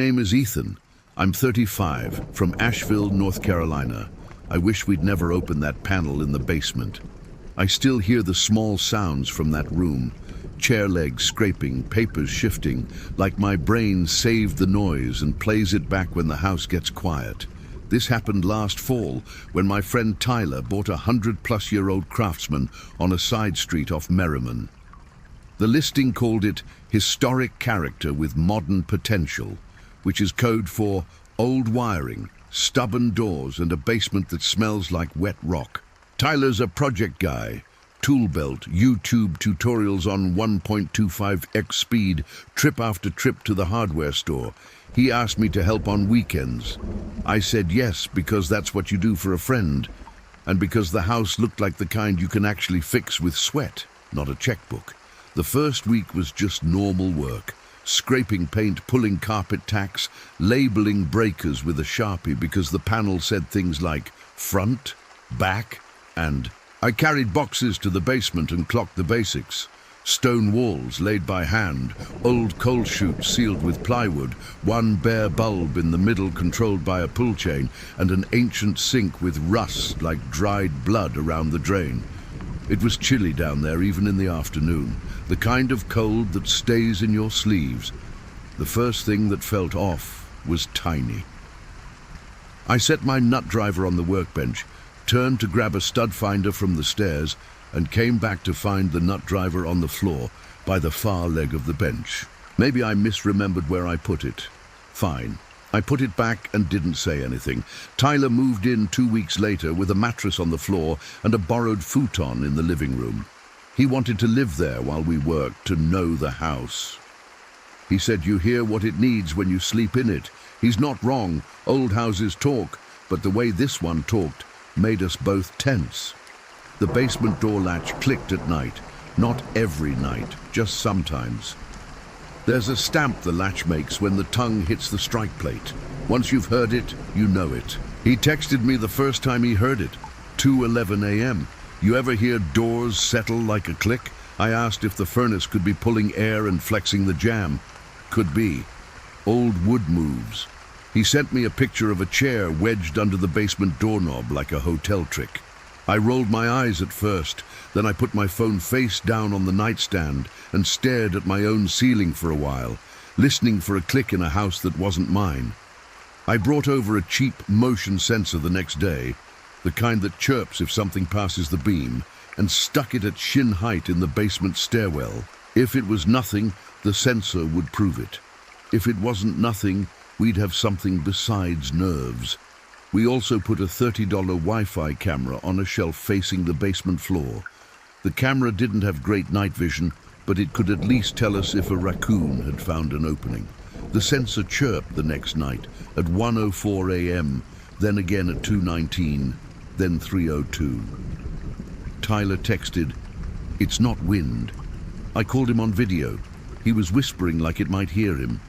name is Ethan. I'm 35, from Asheville, North Carolina. I wish we'd never opened that panel in the basement. I still hear the small sounds from that room. Chair legs scraping, papers shifting, like my brain saved the noise and plays it back when the house gets quiet. This happened last fall when my friend Tyler bought a 100-plus-year-old Craftsman on a side street off Merriman. The listing called it historic character with modern potential, which is code for old wiring, stubborn doors, and a basement that smells like wet rock. Tyler's a project guy. Tool belt, YouTube tutorials on 1.25x speed, trip after trip to the hardware store. He asked me to help on weekends. I said yes, because that's what you do for a friend, and because the house looked like the kind you can actually fix with sweat, not a checkbook. The first week was just normal work. Scraping paint, pulling carpet tacks, labeling breakers with a Sharpie because the panel said things like front, back, and I carried boxes to the basement and clocked the basics. Stone walls laid by hand, old coal chutes sealed with plywood, one bare bulb in the middle controlled by a pull chain, and an ancient sink with rust like dried blood around the drain. It was chilly down there even in the afternoon, the kind of cold that stays in your sleeves. The first thing that felt off was tiny. I set my nut driver on the workbench, turned to grab a stud finder from the stairs, and came back to find the nut driver on the floor by the far leg of the bench. Maybe I misremembered where I put it. Fine. I put it back and didn't say anything. Tyler moved in 2 weeks later with a mattress on the floor and a borrowed futon in the living room. He wanted to live there while we worked, to know the house. He said you hear what it needs when you sleep in it. He's not wrong. Old houses talk, but the way this one talked made us both tense. The basement door latch clicked at night. Not every night, just sometimes. There's a stamp the latch makes when the tongue hits the strike plate. Once you've heard it, you know it. He texted me the first time he heard it, 2:11 a.m. You ever hear doors settle like a click? I asked if the furnace could be pulling air and flexing the jamb. Could be. Old wood moves. He sent me a picture of a chair wedged under the basement doorknob like a hotel trick. I rolled my eyes at first, then I put my phone face down on the nightstand and stared at my own ceiling for a while, listening for a click in a house that wasn't mine. I brought over a cheap motion sensor the next day, the kind that chirps if something passes the beam, and stuck it at shin height in the basement stairwell. If it was nothing, the sensor would prove it. If it wasn't nothing, we'd have something besides nerves. We also put a $30 Wi-Fi camera on a shelf facing the basement floor. The camera didn't have great night vision, but it could at least tell us if a raccoon had found an opening. The sensor chirped the next night at 1:04 a.m., then again at 2:19, then 3:02. Tyler texted, "It's not wind." I called him on video. He was whispering like it might hear him.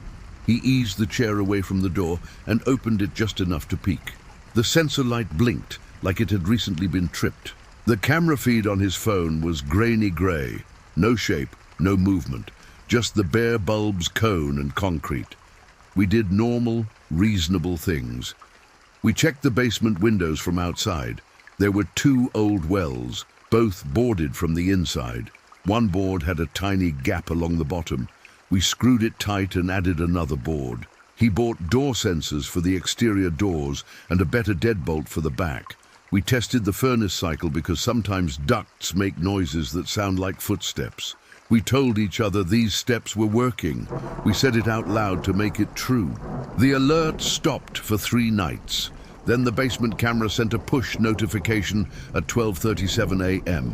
He eased the chair away from the door and opened it just enough to peek. The sensor light blinked like it had recently been tripped. The camera feed on his phone was grainy gray. No shape, no movement, just the bare bulb's cone and concrete. We did normal, reasonable things. We checked the basement windows from outside. There were 2 old wells, both boarded from the inside. One board had a tiny gap along the bottom. We screwed it tight and added another board. He bought door sensors for the exterior doors and a better deadbolt for the back. We tested the furnace cycle because sometimes ducts make noises that sound like footsteps. We told each other these steps were working. We said it out loud to make it true. The alert stopped for 3 nights. Then the basement camera sent a push notification at 12:37 a.m.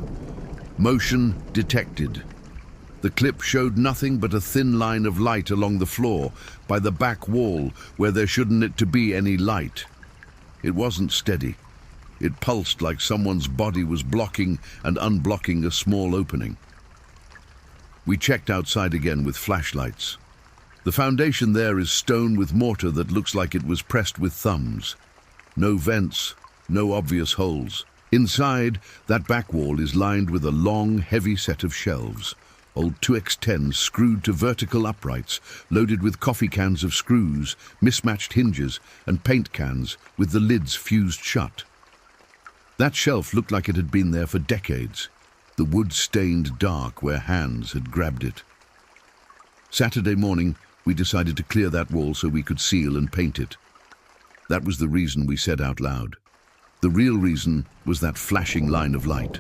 Motion detected. The clip showed nothing but a thin line of light along the floor by the back wall where there shouldn't it to be any light. It wasn't steady. It pulsed like someone's body was blocking and unblocking a small opening. We checked outside again with flashlights. The foundation there is stone with mortar that looks like it was pressed with thumbs. No vents, no obvious holes. Inside, that back wall is lined with a long, heavy set of shelves. Old 2x10s screwed to vertical uprights, loaded with coffee cans of screws, mismatched hinges, and paint cans with the lids fused shut. That shelf looked like it had been there for decades, the wood stained dark where hands had grabbed it. Saturday morning, we decided to clear that wall so we could seal and paint it. That was the reason we said out loud. The real reason was that flashing line of light.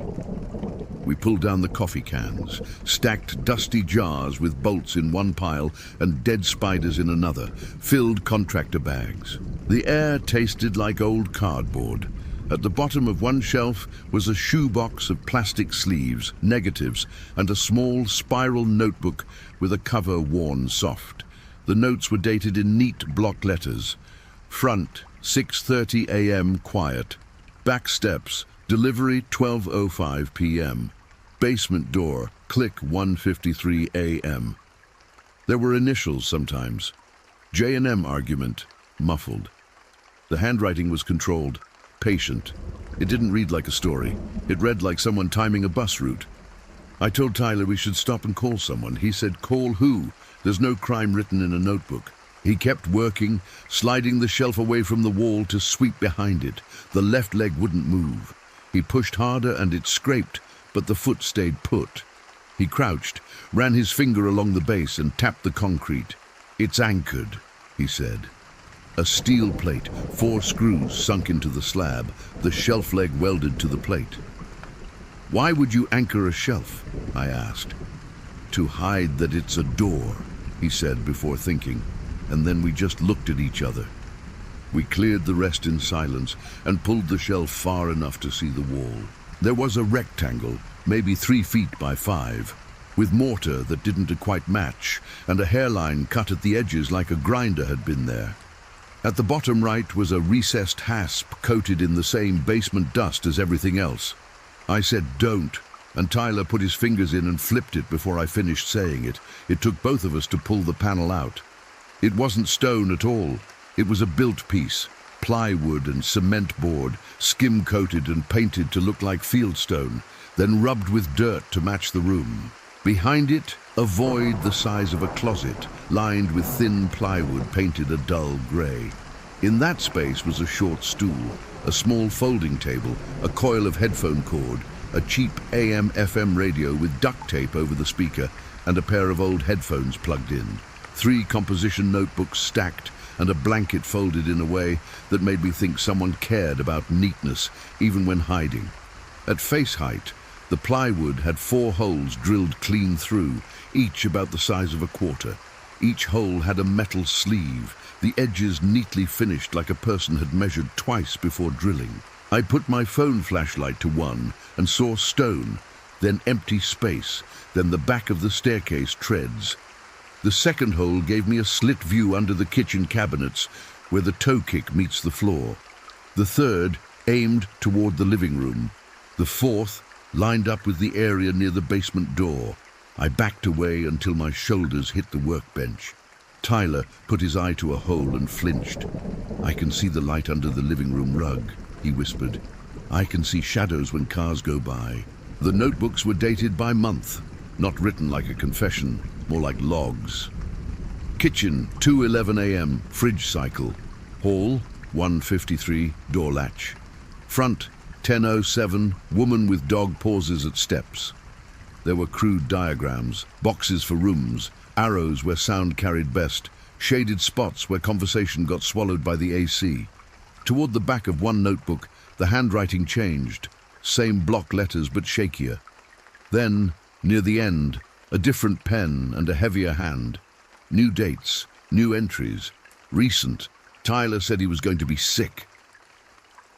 We pulled down the coffee cans, stacked dusty jars with bolts in one pile and dead spiders in another, filled contractor bags. The air tasted like old cardboard. At the bottom of one shelf was a shoebox of plastic sleeves, negatives, and a small spiral notebook with a cover worn soft. The notes were dated in neat block letters. Front, 6:30 a.m. quiet. Back steps, delivery 12:05 p.m. Basement door, click 1:53 a.m. There were initials sometimes. J&M argument, muffled. The handwriting was controlled, patient. It didn't read like a story. It read like someone timing a bus route. I told Tyler we should stop and call someone. He said, "Call who? There's no crime written in a notebook." He kept working, sliding the shelf away from the wall to sweep behind it. The left leg wouldn't move. He pushed harder and it scraped, but the foot stayed put. He crouched, ran his finger along the base and tapped the concrete. "It's anchored," he said. A steel plate, 4 screws sunk into the slab, the shelf leg welded to the plate. "Why would you anchor a shelf?" I asked. "To hide that it's a door," he said before thinking, and then we just looked at each other. We cleared the rest in silence and pulled the shelf far enough to see the wall. There was a rectangle, maybe 3 feet by 5, with mortar that didn't quite match, and a hairline cut at the edges like a grinder had been there. At the bottom right was a recessed hasp coated in the same basement dust as everything else. I said, "Don't," and Tyler put his fingers in and flipped it before I finished saying it. It took both of us to pull the panel out. It wasn't stone at all. It was a built piece, plywood and cement board, skim-coated and painted to look like fieldstone, then rubbed with dirt to match the room. Behind it, a void the size of a closet, lined with thin plywood painted a dull grey. In that space was a short stool, a small folding table, a coil of headphone cord, a cheap AM/FM radio with duct tape over the speaker, and a pair of old headphones plugged in. 3 composition notebooks stacked, and a blanket folded in a way that made me think someone cared about neatness, even when hiding. At face height, the plywood had 4 holes drilled clean through, each about the size of a quarter. Each hole had a metal sleeve, the edges neatly finished like a person had measured twice before drilling. I put my phone flashlight to one and saw stone, then empty space, then the back of the staircase treads. The second hole gave me a slit view under the kitchen cabinets where the toe kick meets the floor. The third aimed toward the living room. The fourth lined up with the area near the basement door. I backed away until my shoulders hit the workbench. Tyler put his eye to a hole and flinched. "I can see the light under the living room rug," he whispered. "I can see shadows when cars go by." The notebooks were dated by month, not written like a confession, more like logs. Kitchen, 2:11 a.m., fridge cycle. Hall, 1:53, door latch. Front, 10:07, woman with dog pauses at steps. There were crude diagrams, boxes for rooms, arrows where sound carried best, shaded spots where conversation got swallowed by the AC. Toward the back of one notebook, the handwriting changed, same block letters but shakier. Then, near the end, a different pen and a heavier hand. New dates, new entries, recent. Tyler said he was going to be sick.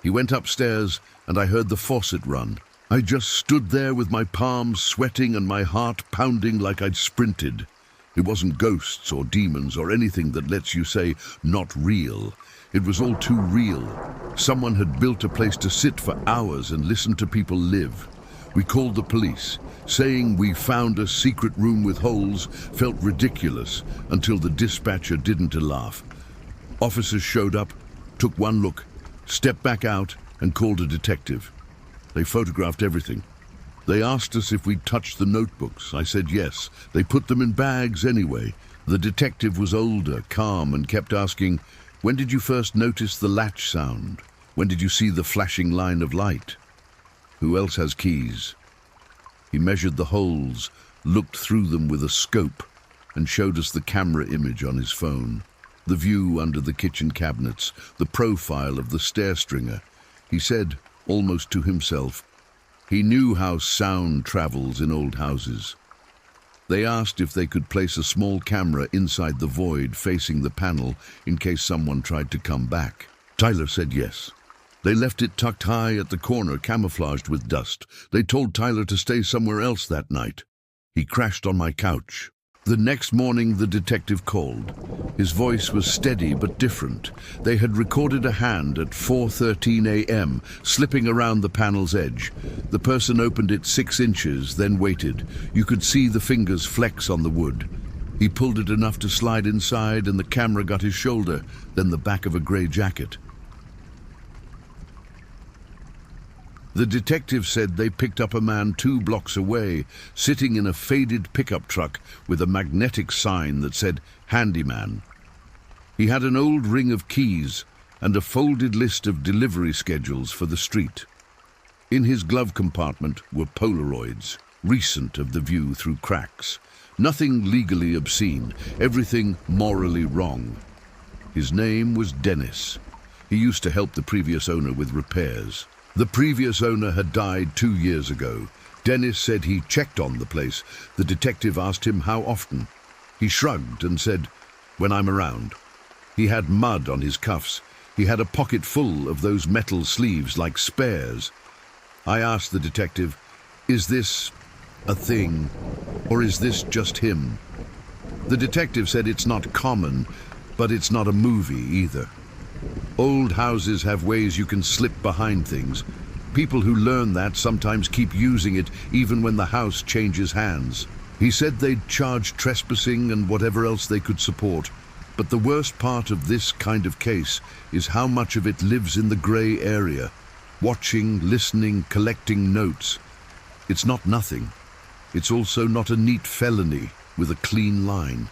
He went upstairs and I heard the faucet run. I just stood there with my palms sweating and my heart pounding like I'd sprinted. It wasn't ghosts or demons or anything that lets you say, "not real." It was all too real. Someone had built a place to sit for hours and listen to people live. We called the police. Saying we found a secret room with holes felt ridiculous until the dispatcher didn't laugh. Officers showed up, took one look, stepped back out and called a detective. They photographed everything. They asked us if we'd touched the notebooks. I said yes. They put them in bags anyway. The detective was older, calm, and kept asking, "When did you first notice the latch sound? When did you see the flashing line of light? Who else has keys?" He measured the holes, looked through them with a scope, and showed us the camera image on his phone. The view under the kitchen cabinets, the profile of the stair stringer. He said, almost to himself, he knew how sound travels in old houses. They asked if they could place a small camera inside the void facing the panel in case someone tried to come back. Tyler said yes. They left it tucked high at the corner, camouflaged with dust. They told Tyler to stay somewhere else that night. He crashed on my couch. The next morning, the detective called. His voice was steady but different. They had recorded a hand at 4:13 a.m., slipping around the panel's edge. The person opened it 6 inches, then waited. You could see the fingers flex on the wood. He pulled it enough to slide inside, and the camera got his shoulder, then the back of a grey jacket. The detective said they picked up a man 2 blocks away, sitting in a faded pickup truck with a magnetic sign that said "Handyman." He had an old ring of keys and a folded list of delivery schedules for the street. In his glove compartment were Polaroids, recent of the view through cracks. Nothing legally obscene, everything morally wrong. His name was Dennis. He used to help the previous owner with repairs. The previous owner had died 2 years ago. Dennis said he checked on the place. The detective asked him how often. He shrugged and said, "When I'm around." He had mud on his cuffs. He had a pocket full of those metal sleeves like spares. I asked the detective, "Is this a thing, or is this just him?" The detective said it's not common, but it's not a movie either. Old houses have ways you can slip behind things. People who learn that sometimes keep using it even when the house changes hands. He said they'd charge trespassing and whatever else they could support. But the worst part of this kind of case is how much of it lives in the grey area. Watching, listening, collecting notes. It's not nothing. It's also not a neat felony with a clean line.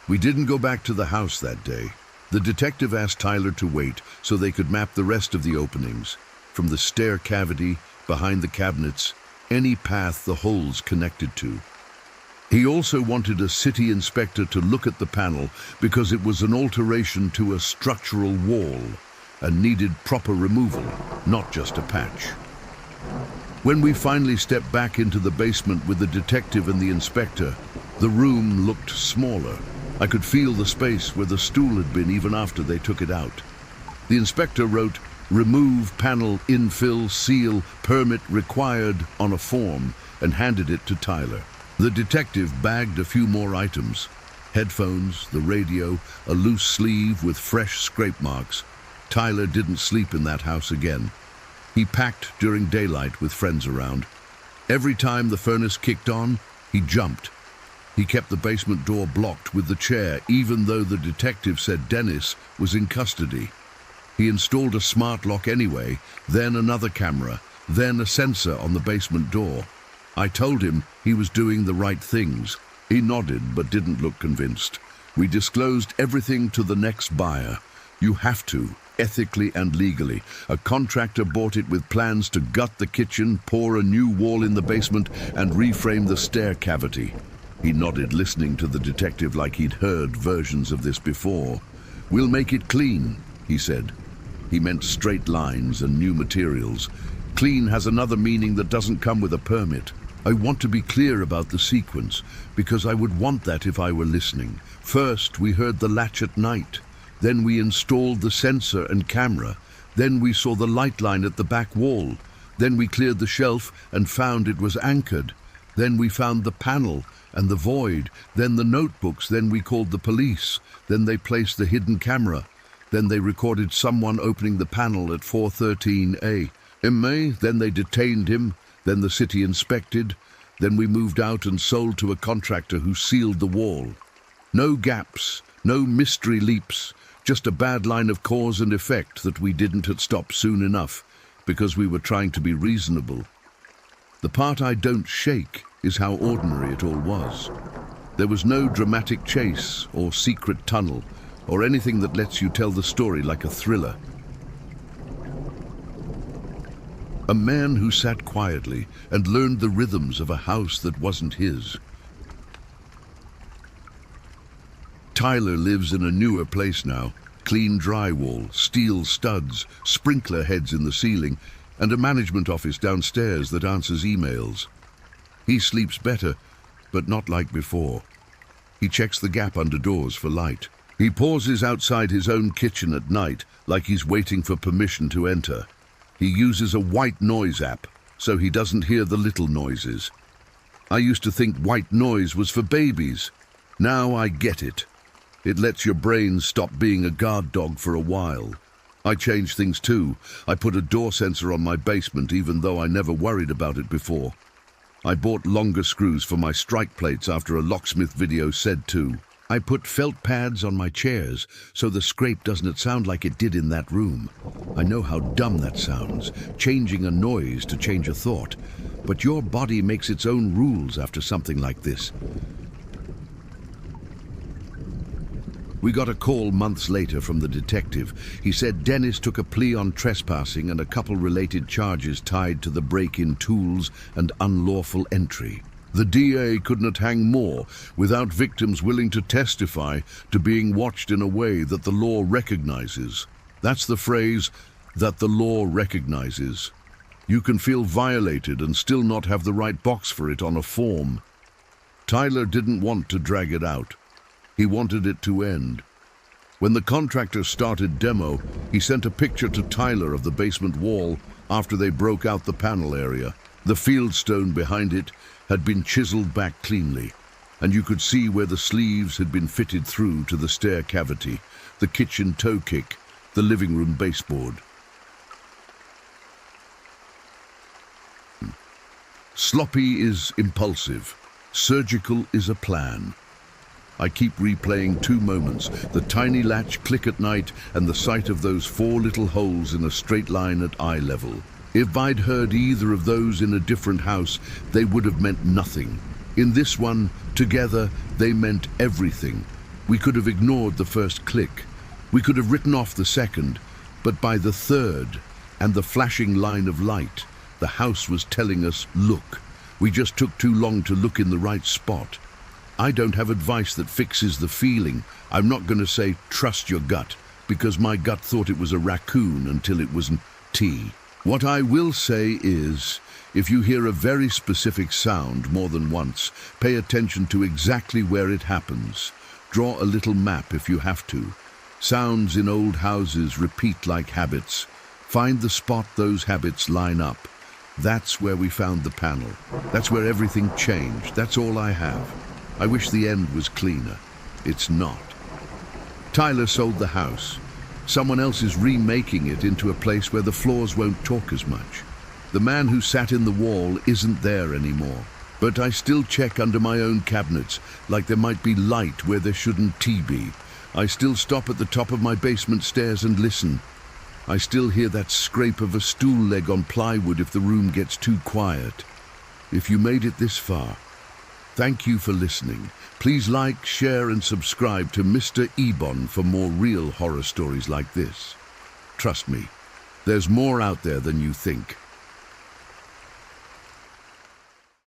We didn't go back to the house that day. The detective asked Tyler to wait so they could map the rest of the openings, from the stair cavity, behind the cabinets, any path the holes connected to. He also wanted a city inspector to look at the panel because it was an alteration to a structural wall and needed proper removal, not just a patch. When we finally stepped back into the basement with the detective and the inspector, the room looked smaller. I could feel the space where the stool had been even after they took it out. The inspector wrote, "Remove panel, infill, seal, permit required" on a form and handed it to Tyler. The detective bagged a few more items. Headphones, the radio, a loose sleeve with fresh scrape marks. Tyler didn't sleep in that house again. He packed during daylight with friends around. Every time the furnace kicked on, he jumped. He kept the basement door blocked with the chair, even though the detective said Dennis was in custody. He installed a smart lock anyway, then another camera, then a sensor on the basement door. I told him he was doing the right things. He nodded but didn't look convinced. We disclosed everything to the next buyer. You have to, ethically and legally. A contractor bought it with plans to gut the kitchen, pour a new wall in the basement, and reframe the stair cavity. He nodded, listening to the detective like he'd heard versions of this before. "We'll make it clean," he said. He meant straight lines and new materials. Clean has another meaning that doesn't come with a permit. I want to be clear about the sequence, because I would want that if I were listening. First, we heard the latch at night. Then we installed the sensor and camera. Then we saw the light line at the back wall. Then we cleared the shelf and found it was anchored. Then we found the panel and the void, then the notebooks, then we called the police, then they placed the hidden camera, then they recorded someone opening the panel at 4:13 a.m., then they detained him, then the city inspected, then we moved out and sold to a contractor who sealed the wall. No gaps, no mystery leaps, just a bad line of cause and effect that we didn't stop soon enough, because we were trying to be reasonable. The part I don't shake is how ordinary it all was. There was no dramatic chase or secret tunnel or anything that lets you tell the story like a thriller. A man who sat quietly and learned the rhythms of a house that wasn't his. Tyler lives in a newer place now. Clean drywall, steel studs, sprinkler heads in the ceiling, and a management office downstairs that answers emails. He sleeps better, but not like before. He checks the gap under doors for light. He pauses outside his own kitchen at night, like he's waiting for permission to enter. He uses a white noise app, so he doesn't hear the little noises. I used to think white noise was for babies. Now I get it. It lets your brain stop being a guard dog for a while. I changed things too. I put a door sensor on my basement, even though I never worried about it before. I bought longer screws for my strike plates after a locksmith video said to. I put felt pads on my chairs so the scrape doesn't sound like it did in that room. I know how dumb that sounds, changing a noise to change a thought. But your body makes its own rules after something like this. We got a call months later from the detective. He said Dennis took a plea on trespassing and a couple related charges tied to the break-in tools and unlawful entry. The DA couldn't hang more without victims willing to testify to being watched in a way that the law recognizes. That's the phrase, that the law recognizes. You can feel violated and still not have the right box for it on a form. Tyler didn't want to drag it out. He wanted it to end. When the contractor started demo, he sent a picture to Tyler of the basement wall after they broke out the panel area. The fieldstone behind it had been chiseled back cleanly, and you could see where the sleeves had been fitted through to the stair cavity, the kitchen toe kick, the living room baseboard. Sloppy is impulsive. Surgical is a plan. I keep replaying two moments, the tiny latch click at night and the sight of those four little holes in a straight line at eye level. If I'd heard either of those in a different house, they would have meant nothing. In this one, together, they meant everything. We could have ignored the first click. We could have written off the second, but by the third and the flashing line of light, the house was telling us, look. We just took too long to look in the right spot. I don't have advice that fixes the feeling. I'm not going to say, trust your gut, because my gut thought it was a raccoon until it wasn't tea. What I will say is, if you hear a very specific sound more than once, pay attention to exactly where it happens. Draw a little map if you have to. Sounds in old houses repeat like habits. Find the spot those habits line up. That's where we found the panel. That's where everything changed. That's all I have. I wish the end was cleaner. It's not. Tyler sold the house. Someone else is remaking it into a place where the floors won't talk as much. The man who sat in the wall isn't there anymore. But I still check under my own cabinets, like there might be light where there shouldn't be. I still stop at the top of my basement stairs and listen. I still hear that scrape of a stool leg on plywood if the room gets too quiet. If you made it this far, thank you for listening. Please like, share and subscribe to Mr. Ebon for more real horror stories like this. Trust me, there's more out there than you think.